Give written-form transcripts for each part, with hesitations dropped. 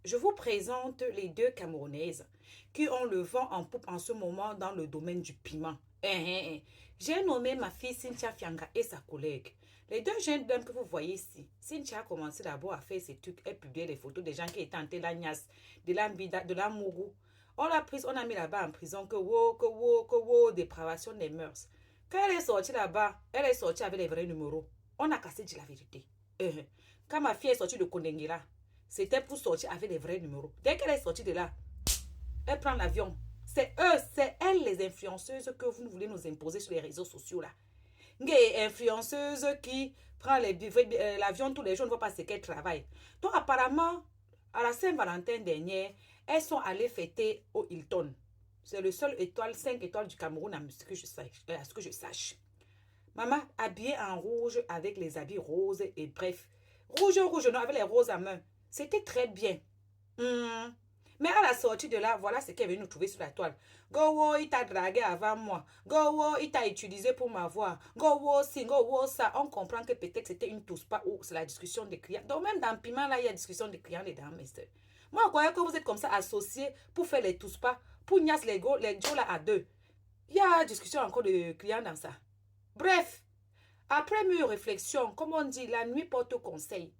Je vous présente les deux Camerounaises qui ont le vent en poupe en ce moment dans le domaine du piment. J'ai nommé ma fille Cynthia Fianga et sa collègue. Les deux jeunes dames que vous voyez ici, Cynthia a commencé d'abord à faire ses trucs, elle publiait les photos des gens qui étaient en Télagnas, de l'Ambida, de la Mougou. On l'a prise, on a mis là-bas en prison, que wow, dépravation des mœurs. Quand elle est sortie là-bas, elle est sortie avec les vrais numéros. On a cassé dit la vérité. Quand ma fille est sortie de Kondenguela, c'était pour sortir avec les vrais numéros. Dès qu'elle est sortie de là, elle prend l'avion. C'est eux, c'est elles les influenceuses que vous voulez nous imposer sur les réseaux sociaux là. Des influenceuses qui prend l'avion tous les jours, ne voit pas ce qu'elles travaillent. Donc apparemment, à la Saint-Valentin dernière, elles sont allées fêter au Hilton. C'est le seul étoile, 5 étoiles du Cameroun à ce que je sache. Maman habillée en rouge avec les habits roses et bref. Rouge, non, avec les roses à main. C'était très bien. Mais à la sortie de là, voilà ce qu'elle est venue nous trouver sur la toile. Gowo, il t'a dragué avant moi. Gowo, il t'a utilisé pour m'avoir. Gowo, si, Gowo, ça. On comprend que peut-être c'était une touspa ou c'est la discussion des clients. Donc même dans Piment, là, il y a discussion des clients et dames. Moi, je croyais que vous êtes comme ça associés pour faire les touspas, pour nias les Joe là à deux. Il y a discussion encore de clients dans ça. Bref, après mûre réflexion, comme on dit, la nuit porte conseil.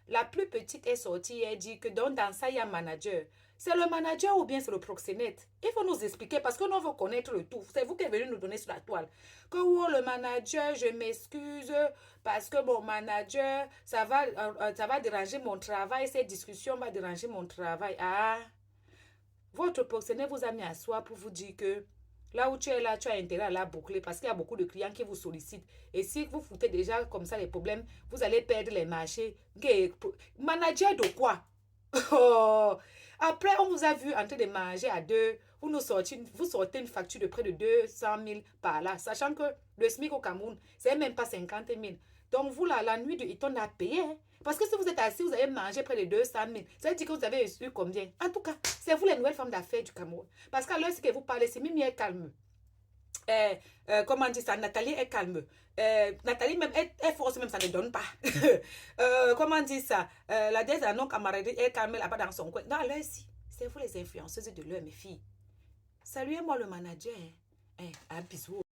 La plus petite est sortie et dit que dans ça, il y a un manager. C'est le manager ou bien c'est le proxénète? Il faut nous expliquer parce que nous veut connaître le tout. C'est vous qui êtes venu nous donner sur la toile. Que oh, le manager, je m'excuse parce que mon manager, ça va déranger mon travail. Cette discussion va déranger mon travail. Ah, votre proxénète vous a mis à soi pour vous dire que là où tu es là, tu as intérêt à la boucler parce qu'il y a beaucoup de clients qui vous sollicitent. Et si vous foutez déjà comme ça les problèmes, vous allez perdre les marchés. Manager de quoi? Oh. Après, on vous a vu en train de manger à deux. Vous sortez une facture de près de 200 000 par là, sachant que le SMIC au Cameroun, c'est même pas 50 000. Donc, vous, là, la nuit de Iton a payé. Hein? Parce que si vous êtes assis, vous avez mangé près de 200 000. Ça veut dire que vous avez eu combien? En tout cas, c'est vous les nouvelles femmes d'affaires du Cameroun. Parce qu'à l'heure que vous parlez, c'est Mimi est calme. Comment dire ça? Nathalie est calme. Nathalie, même, elle force même, ça ne donne pas. Comment dire ça? La déesse non camaraderie est calme là-bas dans son coin. Non, là-ci, c'est vous les influenceuses de l'heure, mes filles. Saluez-moi le manager. Un bisou.